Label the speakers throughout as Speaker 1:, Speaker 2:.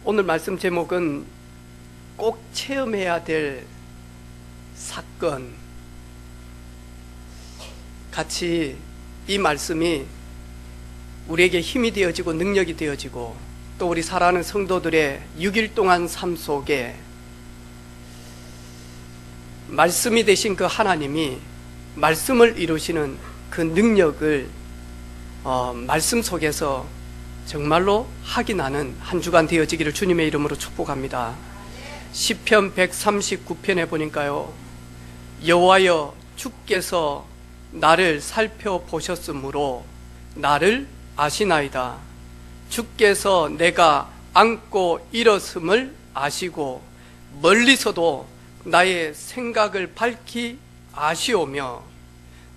Speaker 1: 오늘 말씀 제목은 꼭 체험해야 될 사건. 같이 이 말씀이 우리에게 힘이 되어지고 능력이 되어지고 또 우리 사랑하는 성도들의 6일 동안 삶 속에 말씀이 되신 그 하나님이 말씀을 이루시는 그 능력을 말씀 속에서 정말로 확인하는 한 주간 되어지기를 주님의 이름으로 축복합니다. 시편 139편에 보니까요, 여호와여 주께서 나를 살펴보셨으므로 나를 아시나이다. 주께서 내가 안고 일었음을 아시고 멀리서도 나의 생각을 밝히 아시오며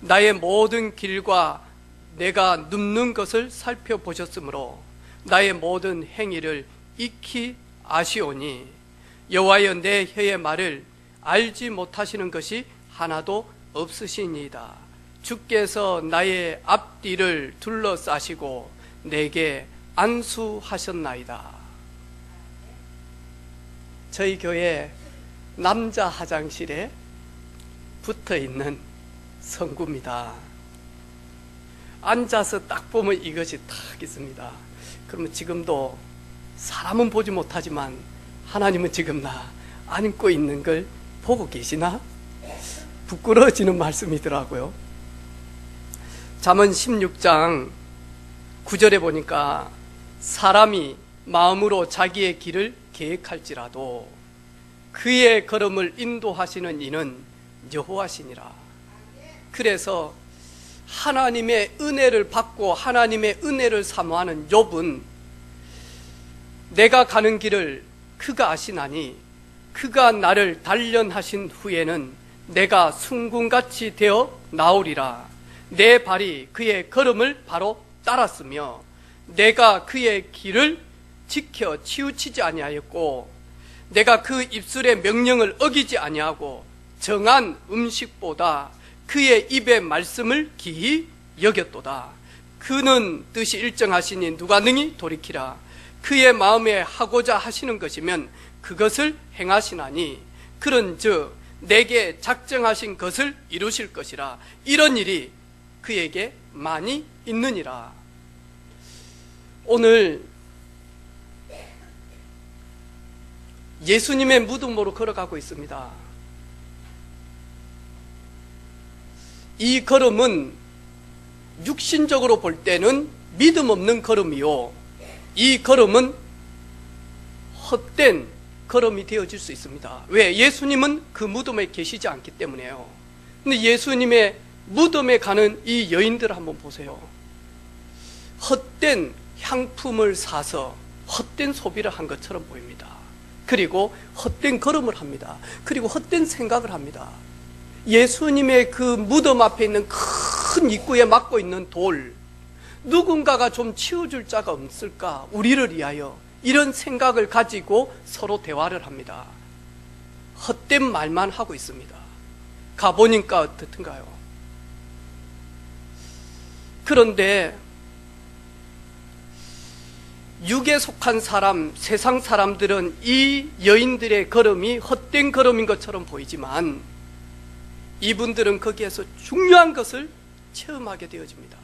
Speaker 1: 나의 모든 길과 내가 눕는 것을 살펴보셨으므로 나의 모든 행위를 익히 아시오니 여호와여 내 혀의 말을 알지 못하시는 것이 하나도 없으시니이다. 주께서 나의 앞뒤를 둘러싸시고 내게 안수하셨나이다. 저희 교회 남자 화장실에 붙어있는 성구입니다. 앉아서 딱 보면 이것이 딱 있습니다. 그러면 지금도 사람은 보지 못하지만 하나님은 지금 나 안고 있는 걸 보고 계시나? 부끄러워지는 말씀이더라고요. 잠언 16장 9절에 보니까 사람이 마음으로 자기의 길을 계획할지라도 그의 걸음을 인도하시는 이는 여호와시니라. 그래서 하나님의 은혜를 받고 하나님의 은혜를 사모하는 욥은 내가 가는 길을 그가 아시나니 그가 나를 단련하신 후에는 내가 순금같이 되어 나오리라. 내 발이 그의 걸음을 바로 따랐으며 내가 그의 길을 지켜 치우치지 아니하였고 내가 그 입술의 명령을 어기지 아니하고 정한 음식보다 그의 입의 말씀을 기히 여겼도다. 그는 뜻이 일정하시니 누가 능히 돌이키라. 그의 마음에 하고자 하시는 것이면 그것을 행하시나니 그런즉 내게 작정하신 것을 이루실 것이라. 이런 일이 그에게 많이 있느니라. 오늘 예수님의 무덤으로 걸어가고 있습니다. 이 걸음은 육신적으로 볼 때는 믿음 없는 걸음이요, 이 걸음은 헛된 걸음이 되어질 수 있습니다. 왜? 예수님은 그 무덤에 계시지 않기 때문에요. 근데 예수님의 무덤에 가는 이 여인들을 한번 보세요. 헛된 향품을 사서 헛된 소비를 한 것처럼 보입니다. 그리고 헛된 걸음을 합니다. 그리고 헛된 생각을 합니다. 예수님의 그 무덤 앞에 있는 큰 입구에 막고 있는 돌, 누군가가 좀 치워줄 자가 없을까? 우리를 위하여. 이런 생각을 가지고 서로 대화를 합니다. 헛된 말만 하고 있습니다. 가보니까 어떻든가요? 그런데 육에 속한 사람, 세상 사람들은 이 여인들의 걸음이 헛된 걸음인 것처럼 보이지만 이분들은 거기에서 중요한 것을 체험하게 되어집니다.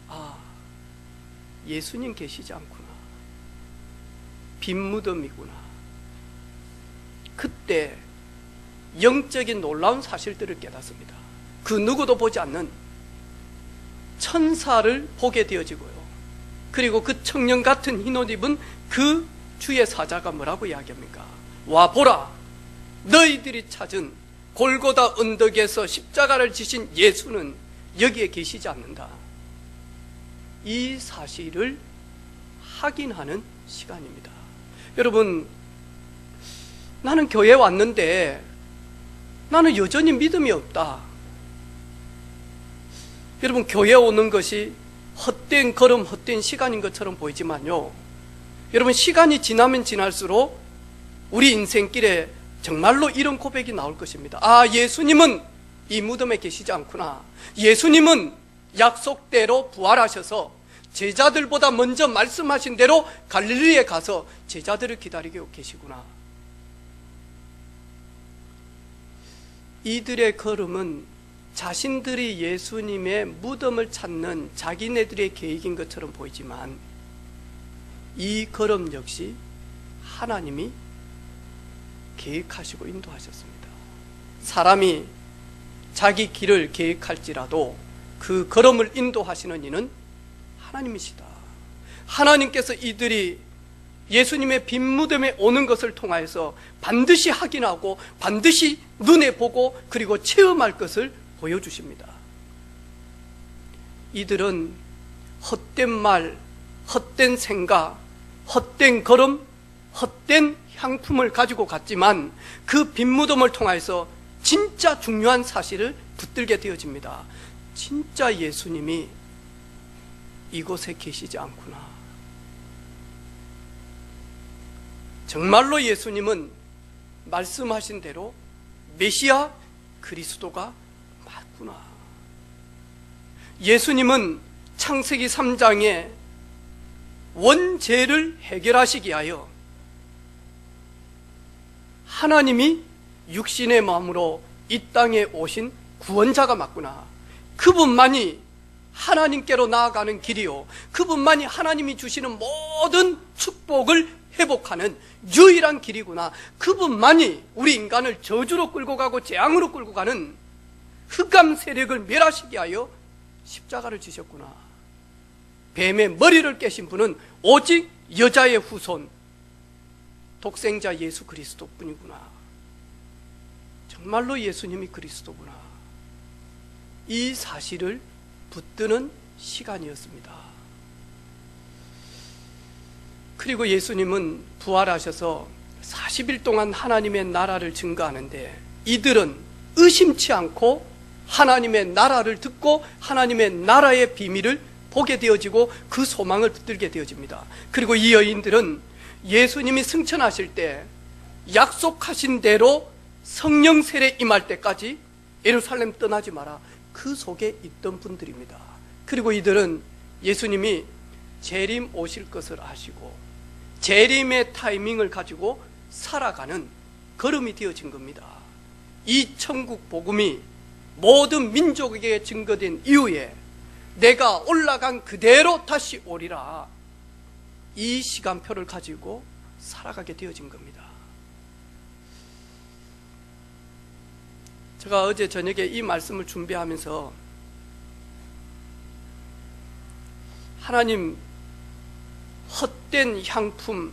Speaker 1: 아, 예수님 계시지 않구나. 빈 무덤이구나. 그때 영적인 놀라운 사실들을 깨닫습니다. 그 누구도 보지 않는 천사를 보게 되어지고요. 그리고 그 청년 같은 흰옷 입은 그 주의 사자가 뭐라고 이야기합니까? 와 보라, 너희들이 찾은 골고다 언덕에서 십자가를 지신 예수는 여기에 계시지 않는다. 이 사실을 확인하는 시간입니다. 여러분, 나는 교회에 왔는데 나는 여전히 믿음이 없다. 여러분, 교회에 오는 것이 헛된 걸음, 헛된 시간인 것처럼 보이지만요, 여러분, 시간이 지나면 지날수록 우리 인생길에 정말로 이런 고백이 나올 것입니다. 아, 예수님은 이 무덤에 계시지 않구나. 예수님은 약속대로 부활하셔서 제자들보다 먼저 말씀하신 대로 갈릴리에 가서 제자들을 기다리고 계시구나. 이들의 걸음은 자신들이 예수님의 무덤을 찾는 자기네들의 계획인 것처럼 보이지만 이 걸음 역시 하나님이 계획하시고 인도하셨습니다. 사람이 자기 길을 계획할지라도 그 걸음을 인도하시는 이는 하나님이시다. 하나님께서 이들이 예수님의 빈 무덤에 오는 것을 통하여서 반드시 확인하고 반드시 눈에 보고 그리고 체험할 것을 보여주십니다. 이들은 헛된 말, 헛된 생각, 헛된 걸음, 헛된 향품을 가지고 갔지만 그 빈 무덤을 통하여서 진짜 중요한 사실을 붙들게 되어집니다. 진짜 예수님이 이곳에 계시지 않구나. 정말로 예수님은 말씀하신 대로 메시아 그리스도가 맞구나. 예수님은 창세기 3장에 원죄를 해결하시기 위하여 하나님이 육신의 마음으로 이 땅에 오신 구원자가 맞구나. 그분만이 하나님께로 나아가는 길이요, 그분만이 하나님이 주시는 모든 축복을 회복하는 유일한 길이구나. 그분만이 우리 인간을 저주로 끌고 가고 재앙으로 끌고 가는 흑암 세력을 멸하시기 위하여 십자가를 지셨구나. 뱀의 머리를 깨신 분은 오직 여자의 후손 독생자 예수 그리스도뿐이구나. 정말로 예수님이 그리스도구나. 이 사실을 붙드는 시간이었습니다. 그리고 예수님은 부활하셔서 40일 동안 하나님의 나라를 증거하는데 이들은 의심치 않고 하나님의 나라를 듣고 하나님의 나라의 비밀을 보게 되어지고 그 소망을 붙들게 되어집니다. 그리고 이 여인들은 예수님이 승천하실 때 약속하신 대로 성령 세례 임할 때까지 예루살렘 떠나지 마라, 그 속에 있던 분들입니다. 그리고 이들은 예수님이 재림 오실 것을 아시고 재림의 타이밍을 가지고 살아가는 걸음이 되어진 겁니다. 이 천국 복음이 모든 민족에게 증거된 이후에 내가 올라간 그대로 다시 오리라, 이 시간표를 가지고 살아가게 되어진 겁니다. 제가 어제 저녁에 이 말씀을 준비하면서 하나님, 헛된 향품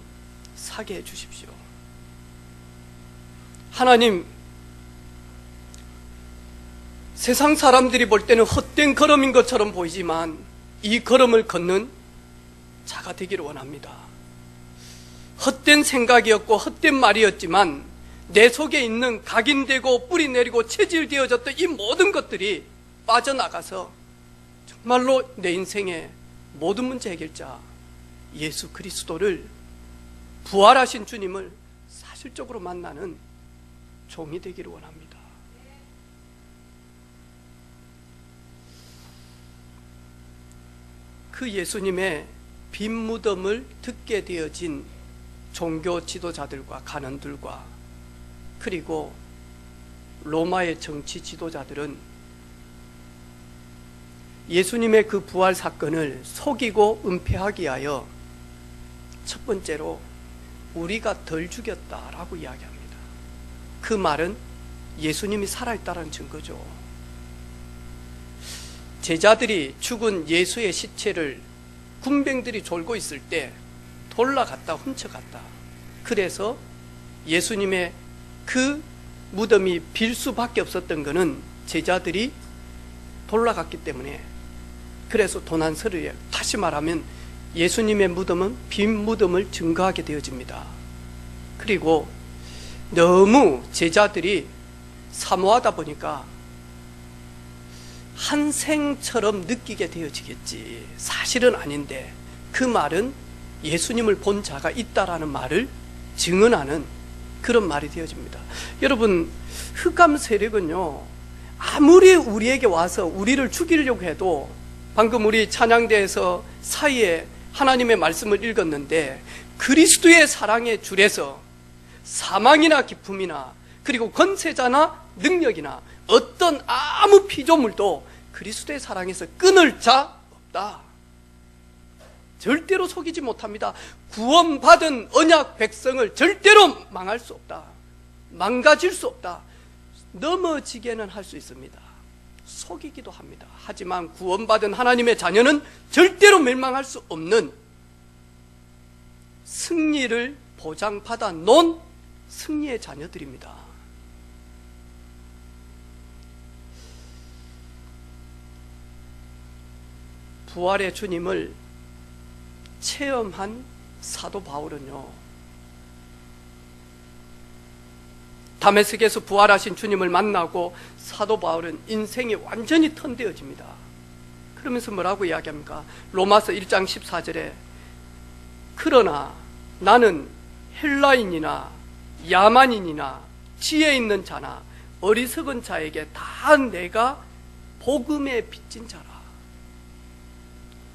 Speaker 1: 사게 해 주십시오. 하나님, 세상 사람들이 볼 때는 헛된 걸음인 것처럼 보이지만 이 걸음을 걷는 자가 되기를 원합니다. 헛된 생각이었고 헛된 말이었지만 내 속에 있는 각인되고 뿌리 내리고 체질되어졌던 이 모든 것들이 빠져나가서 정말로 내 인생의 모든 문제 해결자 예수 그리스도를, 부활하신 주님을 사실적으로 만나는 종이 되기를 원합니다. 그 예수님의 빈 무덤을 듣게 되어진 종교 지도자들과 간원들과 그리고 로마의 정치 지도자들은 예수님의 그 부활 사건을 속이고 은폐하기 위하여 첫 번째로 우리가 덜 죽였다라고 이야기합니다. 그 말은 예수님이 살아있다는 증거죠. 제자들이 죽은 예수의 시체를 군병들이 졸고 있을 때 돌아갔다 훔쳐갔다. 그래서 예수님의 그 무덤이 빌 수밖에 없었던 것은 제자들이 돌아갔기 때문에, 그래서 도난서류에 다시 말하면 예수님의 무덤은 빈 무덤을 증거하게 되어집니다. 그리고 너무 제자들이 사모하다 보니까 한 생처럼 느끼게 되어지겠지, 사실은 아닌데 그 말은 예수님을 본 자가 있다라는 말을 증언하는 그런 말이 되어집니다. 여러분, 흑암 세력은요, 아무리 우리에게 와서 우리를 죽이려고 해도, 방금 우리 찬양대에서 사이에 하나님의 말씀을 읽었는데 그리스도의 사랑의 줄에서 사망이나 기품이나 그리고 권세자나 능력이나 어떤 아무 피조물도 그리스도의 사랑에서 끊을 자 없다. 절대로 속이지 못합니다. 구원받은 언약 백성을 절대로 망할 수 없다. 망가질 수 없다. 넘어지게는 할 수 있습니다. 속이기도 합니다. 하지만 구원받은 하나님의 자녀는 절대로 멸망할 수 없는 승리를 보장받아 놓은 승리의 자녀들입니다. 부활의 주님을 체험한 사도 바울은요, 다메섹에서 부활하신 주님을 만나고 사도 바울은 인생이 완전히 턴되어집니다. 그러면서 뭐라고 이야기합니까? 로마서 1장 14절에 그러나 나는 헬라인이나 야만인이나 지혜 있는 자나 어리석은 자에게 다 내가 복음에 빚진 자라.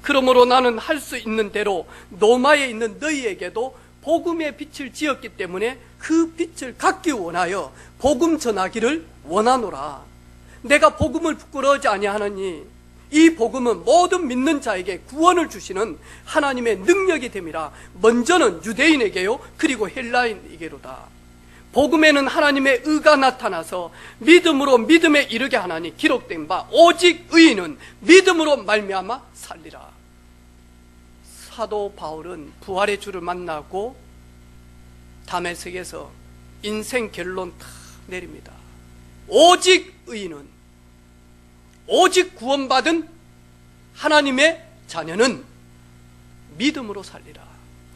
Speaker 1: 그러므로 나는 할 수 있는 대로 로마에 있는 너희에게도 복음의 빛을 지었기 때문에 그 빛을 갖기 원하여 복음 전하기를 원하노라. 내가 복음을 부끄러워하지 아니하느니 이 복음은 모든 믿는 자에게 구원을 주시는 하나님의 능력이 됨이라. 먼저는 유대인에게요 그리고 헬라인에게로다. 복음에는 하나님의 의가 나타나서 믿음으로 믿음에 이르게 하나니 기록된 바 오직 의인은 믿음으로 말미암아 살리라. 사도 바울은 부활의 주를 만나고 다메섹에서 인생 결론 다 내립니다. 오직 의인은, 오직 구원받은 하나님의 자녀는 믿음으로 살리라.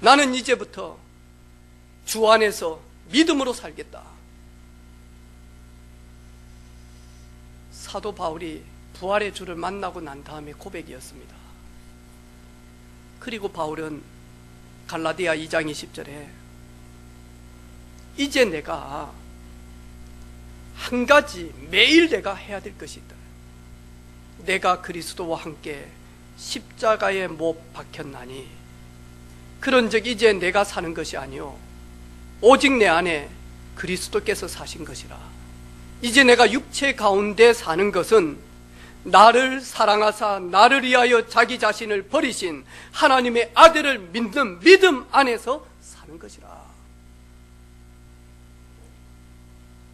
Speaker 1: 나는 이제부터 주 안에서 믿음으로 살겠다. 사도 바울이 부활의 주를 만나고 난 다음에 고백이었습니다. 그리고 바울은 갈라디아 2장 20절에 이제 내가 한 가지 매일 내가 해야 될 것이 있다. 내가 그리스도와 함께 십자가에 못 박혔나니 그런즉 이제 내가 사는 것이 아니요 오직 내 안에 그리스도께서 사신 것이라. 이제 내가 육체 가운데 사는 것은 나를 사랑하사 나를 위하여 자기 자신을 버리신 하나님의 아들을 믿는 믿음 안에서 사는 것이라.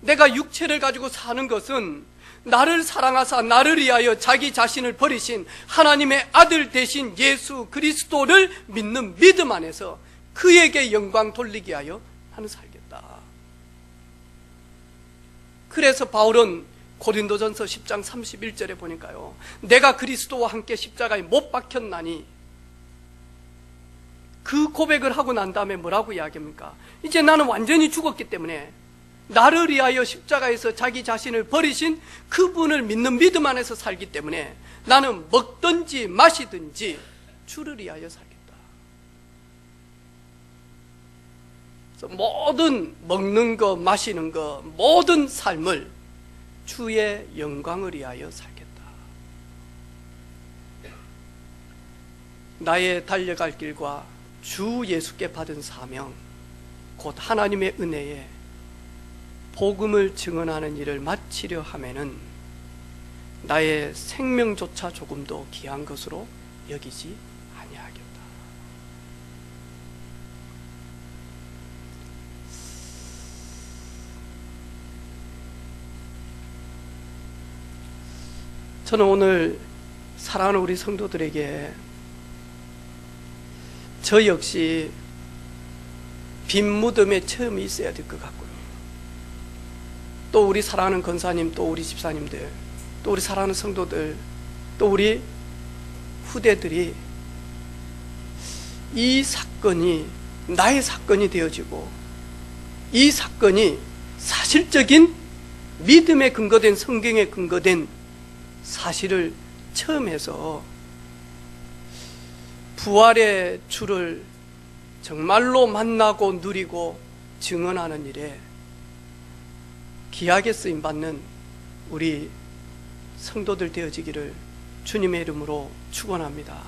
Speaker 1: 내가 육체를 가지고 사는 것은 나를 사랑하사 나를 위하여 자기 자신을 버리신 하나님의 아들 되신 예수 그리스도를 믿는 믿음 안에서 그에게 영광 돌리기 위하여 나는 살겠다. 그래서 바울은 고린도전서 10장 31절에 보니까요, 내가 그리스도와 함께 십자가에 못 박혔나니, 그 고백을 하고 난 다음에 뭐라고 이야기합니까? 이제 나는 완전히 죽었기 때문에 나를 위하여 십자가에서 자기 자신을 버리신 그분을 믿는 믿음 안에서 살기 때문에 나는 먹든지 마시든지 주를 위하여 살겠다. 그래서 모든 먹는 거 마시는 거 모든 삶을 주의 영광을 위하여 살겠다. 나의 달려갈 길과 주 예수께 받은 사명, 곧 하나님의 은혜에 복음을 증언하는 일을 마치려 하면은 나의 생명조차 조금도 귀한 것으로 여기지 아니하겠다. 저는 오늘 사랑하는 우리 성도들에게 저 역시 빈 무덤의 체험이 있어야 될 것 같고요. 또 우리 사랑하는 권사님, 또 우리 집사님들, 또 우리 사랑하는 성도들, 또 우리 후대들이 이 사건이 나의 사건이 되어지고 이 사건이 사실적인 믿음에 근거된, 성경에 근거된 사실을 처음해서 부활의 주를 정말로 만나고 누리고 증언하는 일에 귀하게 쓰임받는 우리 성도들 되어지기를 주님의 이름으로 축원합니다.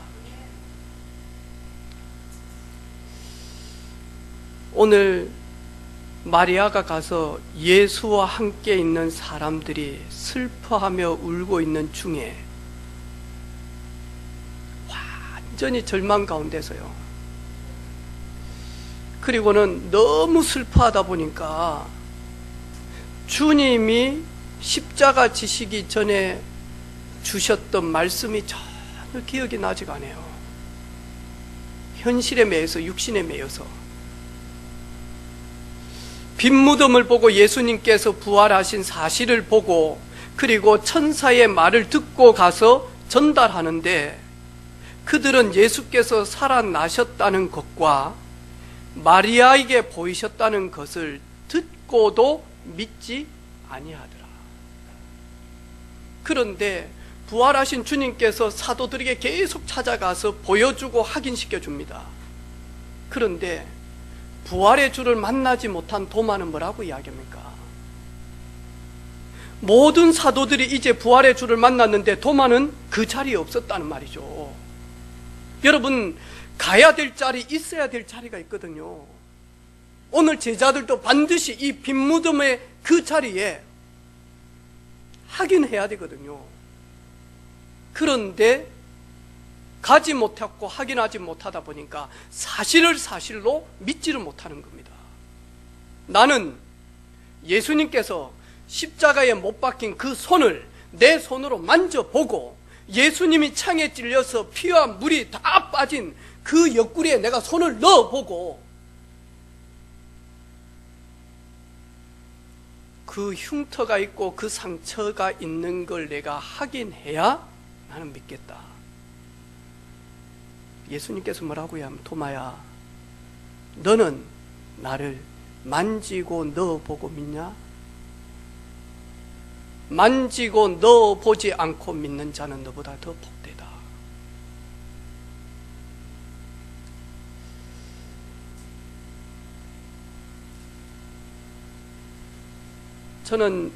Speaker 1: 오늘 마리아가 가서 예수와 함께 있는 사람들이 슬퍼하며 울고 있는 중에 완전히 절망 가운데서요. 그리고는 너무 슬퍼하다 보니까 주님이 십자가 지시기 전에 주셨던 말씀이 전혀 기억이 나지가 않아요. 현실에 매여서, 육신에 매여서. 빈 무덤을 보고 예수님께서 부활하신 사실을 보고, 그리고 천사의 말을 듣고 가서 전달하는데, 그들은 예수께서 살아나셨다는 것과 마리아에게 보이셨다는 것을 듣고도 믿지 아니하더라. 그런데 부활하신 주님께서 사도들에게 계속 찾아가서 보여주고 확인시켜 줍니다. 그런데 부활의 주를 만나지 못한 도마는 뭐라고 이야기합니까? 모든 사도들이 이제 부활의 주를 만났는데 도마는 그 자리에 없었다는 말이죠. 여러분, 가야 될 자리, 있어야 될 자리가 있거든요. 오늘 제자들도 반드시 이 빈 무덤의 그 자리에 확인해야 되거든요. 그런데 가지 못했고 확인하지 못하다 보니까 사실을 사실로 믿지를 못하는 겁니다. 나는 예수님께서 십자가에 못 박힌 그 손을 내 손으로 만져보고, 예수님이 창에 찔려서 피와 물이 다 빠진 그 옆구리에 내가 손을 넣어보고, 그 흉터가 있고 그 상처가 있는 걸 내가 확인해야 나는 믿겠다. 예수님께서 뭐라고요? 하면, 도마야, 너는 나를 만지고 넣어보고 믿냐? 만지고 넣어보지 않고 믿는 자는 너보다 더 복되다. 저는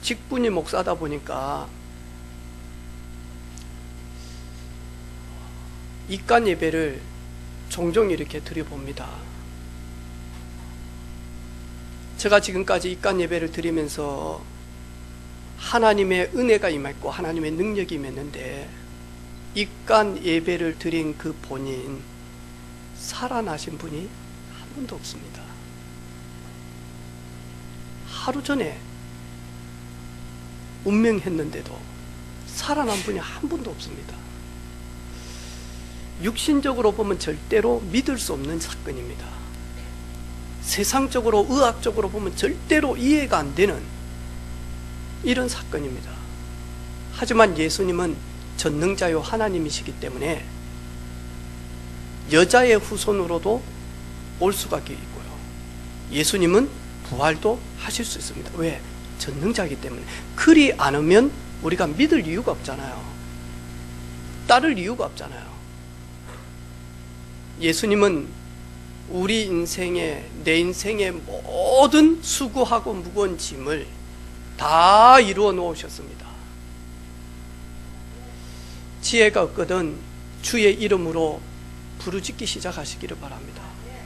Speaker 1: 직분이 목사다 보니까 입간 예배를 종종 이렇게 드려봅니다. 제가 지금까지 입간 예배를 드리면서 하나님의 은혜가 임했고 하나님의 능력이 임했는데, 입간 예배를 드린 그 본인, 살아나신 분이 한 분도 없습니다. 하루 전에 운명했는데도 살아난 분이 한 분도 없습니다. 육신적으로 보면 절대로 믿을 수 없는 사건입니다. 세상적으로, 의학적으로 보면 절대로 이해가 안 되는 이런 사건입니다. 하지만 예수님은 전능자요 하나님이시기 때문에 여자의 후손으로도 올 수가 있고요, 예수님은 부활도 하실 수 있습니다. 왜? 전능자이기 때문에. 그리 않으면 우리가 믿을 이유가 없잖아요. 따를 이유가 없잖아요. 예수님은 우리 인생의, 내 인생의 모든 수고하고 무거운 짐을 다 이루어 놓으셨습니다. 지혜가 없거든 주의 이름으로 부르짖기 시작하시기를 바랍니다.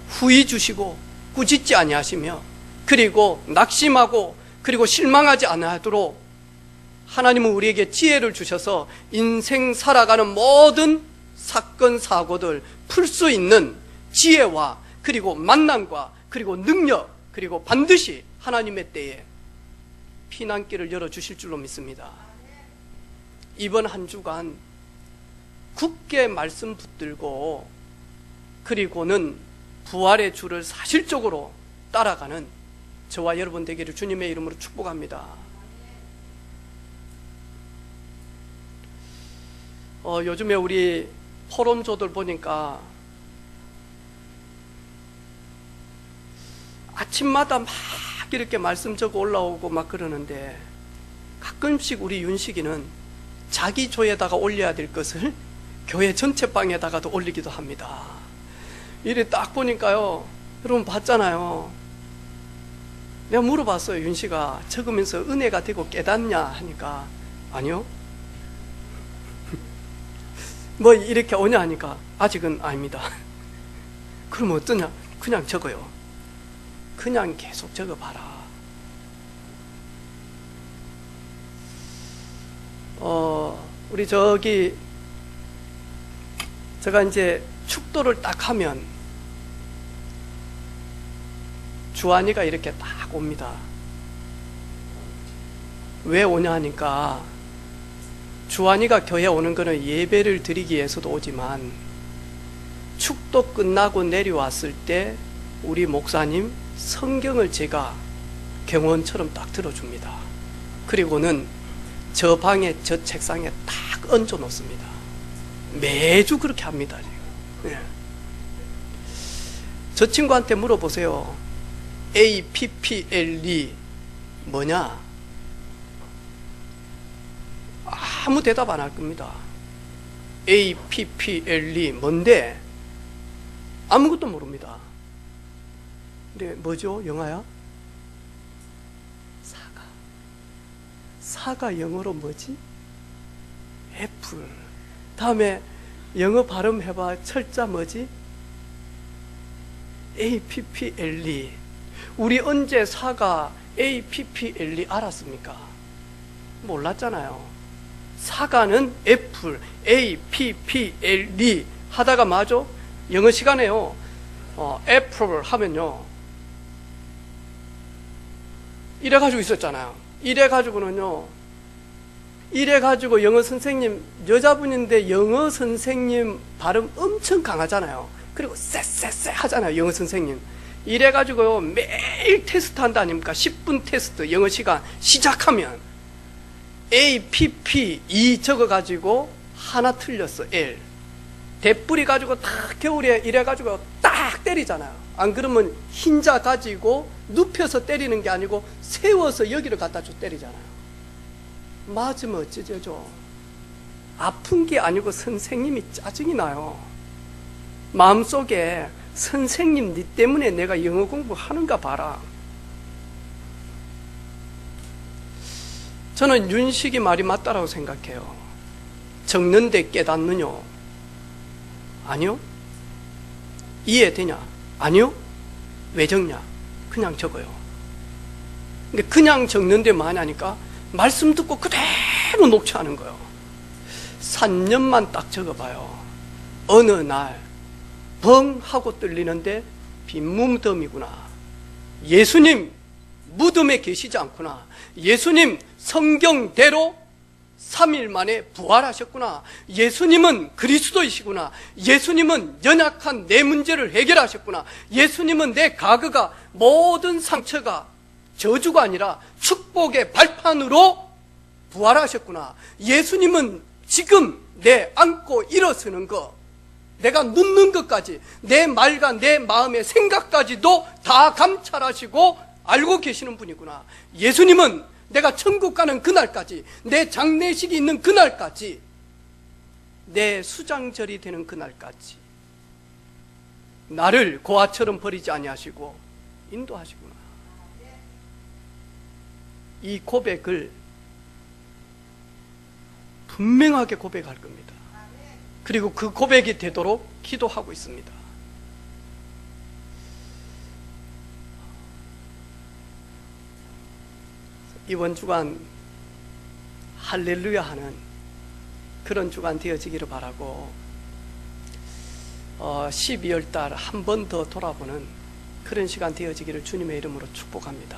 Speaker 1: 후히 주시고 꾸짖지 아니하시며, 그리고 낙심하고 그리고 실망하지 않도록 하나님은 우리에게 지혜를 주셔서 인생 살아가는 모든 사건 사고들 풀 수 있는 지혜와, 그리고 만남과, 그리고 능력, 그리고 반드시 하나님의 때에 피난길을 열어주실 줄로 믿습니다. 이번 한 주간 굳게 말씀 붙들고, 그리고는 부활의 주를 사실적으로 따라가는 저와 여러분 되기를 주님의 이름으로 축복합니다. 요즘에 우리 포럼조들 보니까 아침마다 막 이렇게 말씀 적어 올라오고 막 그러는데, 가끔씩 우리 윤식이는 자기 조에다가 올려야 될 것을 교회 전체 방에다가도 올리기도 합니다. 이래 딱 보니까요, 여러분 봤잖아요. 내가 물어봤어요. 윤식아, 적으면서 은혜가 되고 깨닫냐 하니까 아니요. 뭐 이렇게 오냐 하니까 아직은 아닙니다. 그럼 어떠냐? 그냥 적어요. 그냥 계속 적어봐라. 우리 제가 이제 축도를 딱 하면 주한이가 이렇게 딱 옵니다. 왜 오냐 하니까 주한이가 교회 오는 거는 예배를 드리기 위해서도 오지만 축도 끝나고 내려왔을 때 우리 목사님 성경을 제가 경원처럼 딱 들어줍니다. 그리고는 저 방에 저 책상에 딱 얹어 놓습니다. 매주 그렇게 합니다. 지금. 네. 저 친구한테 물어보세요. APPLE 뭐냐? 아무 대답 안 할 겁니다. APPLE 뭔데? 아무것도 모릅니다. 근데 뭐죠? 영어야? 사과 영어로 뭐지? 애플. 다음에 영어 발음 해봐. 철자 뭐지? APPLE. 우리 언제 사과 APPLE 알았습니까? 몰랐잖아요. 사과는 애플 APPLE 하다가 맞아? 영어 시간에요. 애플 하면요. 이래가지고 있었잖아요. 이래가지고 영어 선생님, 여자분인데 영어 선생님 발음 엄청 강하잖아요. 그리고 쎄쎄쎄 하잖아요, 영어 선생님. 이래가지고요, 매일 테스트 한다 아닙니까? 10분 테스트, 영어 시간 시작하면 APP 적어가지고 하나 틀렸어, L. 대뿌리 가지고 딱 겨울에 이래가지고 딱 때리잖아요. 안 그러면 흰자 가지고 눕혀서 때리는 게 아니고 세워서 여기를 갖다 줘 때리잖아요. 맞으면 어쩌죠? 아픈 게 아니고 선생님이 짜증이 나요. 마음속에 선생님 니 때문에 내가 영어 공부하는가 봐라. 저는 윤식이 말이 맞다라고 생각해요. 적는데 깨닫느뇨? 아니요. 이해되냐? 아니요. 왜 적냐? 그냥 적어요. 근데 그냥 적는데 뭐하냐니까 말씀 듣고 그대로 녹취하는 거예요. 3년만 딱 적어봐요. 어느 날 벙 하고 뚫리는데 빈무덤이구나. 예수님 무덤에 계시지 않구나. 예수님 성경대로 3일 만에 부활하셨구나. 예수님은 그리스도이시구나. 예수님은 연약한 내 문제를 해결하셨구나. 예수님은 내 과거가 모든 상처가 저주가 아니라 축복의 발판으로 부활하셨구나. 예수님은 지금 내 안고 일어서는 것, 내가 눕는 것까지, 내 말과 내 마음의 생각까지도 다 감찰하시고 알고 계시는 분이구나. 예수님은 내가 천국 가는 그날까지, 내 장례식이 있는 그날까지, 내 수장절이 되는 그날까지 나를 고아처럼 버리지 아니하시고 인도하시구나. 이 고백을 분명하게 고백할 겁니다. 그리고 그 고백이 되도록 기도하고 있습니다. 이번 주간 할렐루야 하는 그런 주간 되어지기를 바라고 12월 달 한 번 더 돌아보는 그런 시간 되어지기를 주님의 이름으로 축복합니다.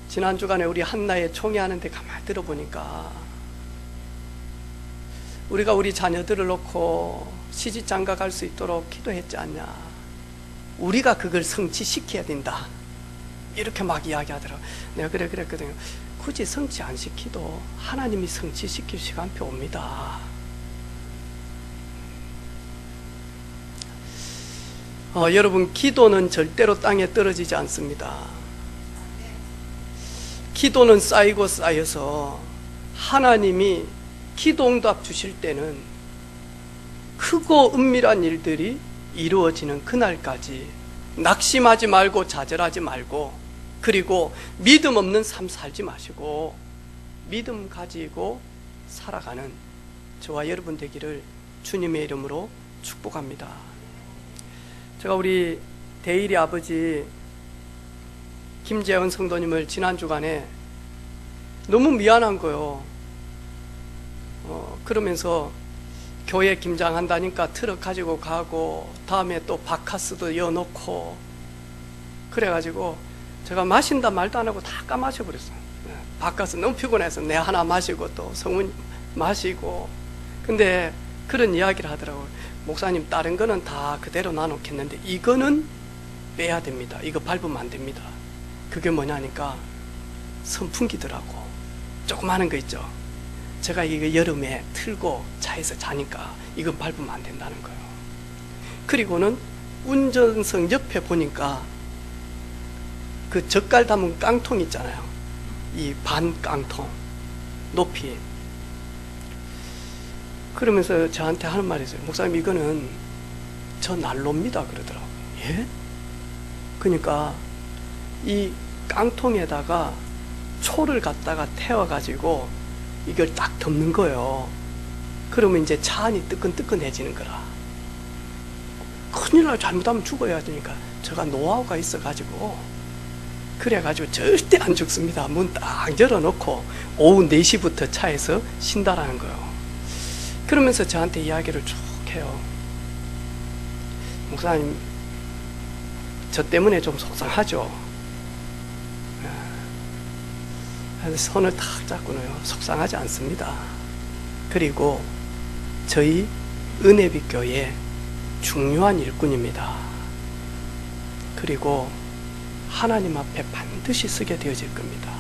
Speaker 1: 지난 주간에 우리 한나의 총회하는데 가만히 들어보니까 우리가 우리 자녀들을 놓고 시집장가 갈 수 있도록 기도했지 않냐. 우리가 그걸 성취시켜야 된다. 이렇게 막 이야기하더라고요. 내가 그래 그랬거든요. 굳이 성취 안 시키도 하나님이 성취시킬 시간표 옵니다. 여러분, 기도는 절대로 땅에 떨어지지 않습니다. 기도는 쌓이고 쌓여서 하나님이 기도응답 주실 때는 크고 은밀한 일들이 이루어지는 그날까지 낙심하지 말고 좌절하지 말고, 그리고 믿음 없는 삶 살지 마시고 믿음 가지고 살아가는 저와 여러분 되기를 주님의 이름으로 축복합니다. 제가 우리 대일이 아버지 김재원 성도님을 지난 주간에 너무 미안한 거요. 그러면서 교회 김장한다니까 트럭 가지고 가고 다음에 또 바카스도 여놓고 그래가지고 제가 마신다 말도 안 하고 다 까마셔버렸어요. 바카스 너무 피곤해서 내 하나 마시고 또 성훈 마시고. 근데 그런 이야기를 하더라고요. 목사님 다른 거는 다 그대로 놔놓겠는데 이거는 빼야 됩니다. 이거 밟으면 안 됩니다. 그게 뭐냐니까 선풍기더라고. 조그마한 거 있죠. 제가 이거 여름에 틀고 차에서 자니까 이거 밟으면 안 된다는 거예요. 그리고는 운전석 옆에 보니까 그 젓갈 담은 깡통 있잖아요. 이 반 깡통 높이. 그러면서 저한테 하는 말이 있어요. 목사님 이거는 저 난로입니다 그러더라고요. 예? 그러니까 이 깡통에다가 초를 갖다가 태워가지고 이걸 딱 덮는 거예요. 그러면 이제 차 안이 뜨끈뜨끈해지는 거라. 큰일 날 잘못하면 죽어야 되니까 제가 노하우가 있어가지고 그래가지고 절대 안 죽습니다. 문 딱 열어놓고 오후 4시부터 차에서 쉰다라는 거예요. 그러면서 저한테 이야기를 쭉 해요. 목사님 저 때문에 좀 속상하죠. 손을 탁 잡고는요, 속상하지 않습니다. 그리고 저희 은혜빛 교회 중요한 일꾼입니다. 그리고 하나님 앞에 반드시 쓰게 되어질 겁니다.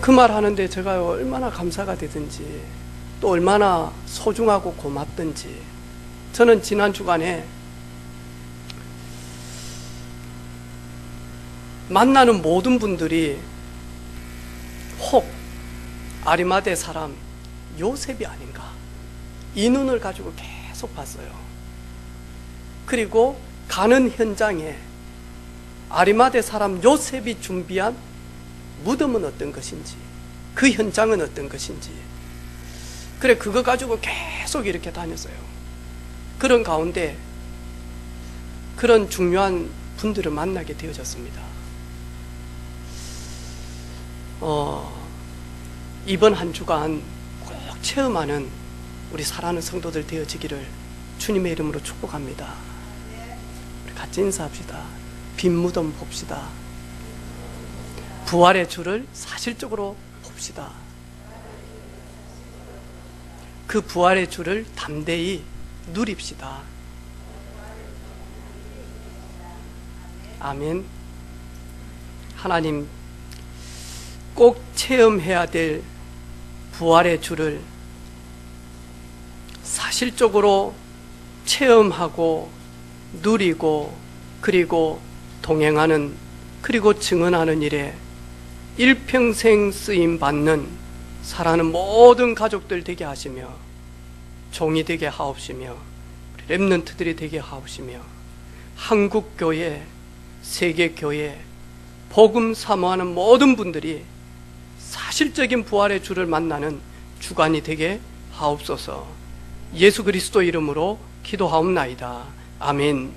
Speaker 1: 그 말 하는데 제가 얼마나 감사가 되든지 또 얼마나 소중하고 고맙든지. 저는 지난 주간에 만나는 모든 분들이 혹 아리마대 사람 요셉이 아닌가, 이 눈을 가지고 계속 봤어요. 그리고 가는 현장에 아리마대 사람 요셉이 준비한 무덤은 어떤 것인지, 그 현장은 어떤 것인지, 그래 그거 가지고 계속 이렇게 다녔어요. 그런 가운데 그런 중요한 분들을 만나게 되어졌습니다. 이번 한 주간 꼭 체험하는 우리 사랑하는 성도들 되어지기를 주님의 이름으로 축복합니다. 우리 같이 인사합시다. 빈 무덤 봅시다. 부활의 주를 사실적으로 봅시다. 그 부활의 주를 담대히 누립시다. 아멘. 하나님, 꼭 체험해야 될 부활의 주를 사실적으로 체험하고 누리고 그리고 동행하는, 그리고 증언하는 일에 일평생 쓰임 받는 사랑하는 모든 가족들 되게 하시며 종이 되게 하옵시며 렘넌트들이 되게 하옵시며 한국교회, 세계교회, 복음 사모하는 모든 분들이 사실적인 부활의 주를 만나는 주간이 되게 하옵소서. 예수 그리스도 이름으로 기도하옵나이다. 아멘.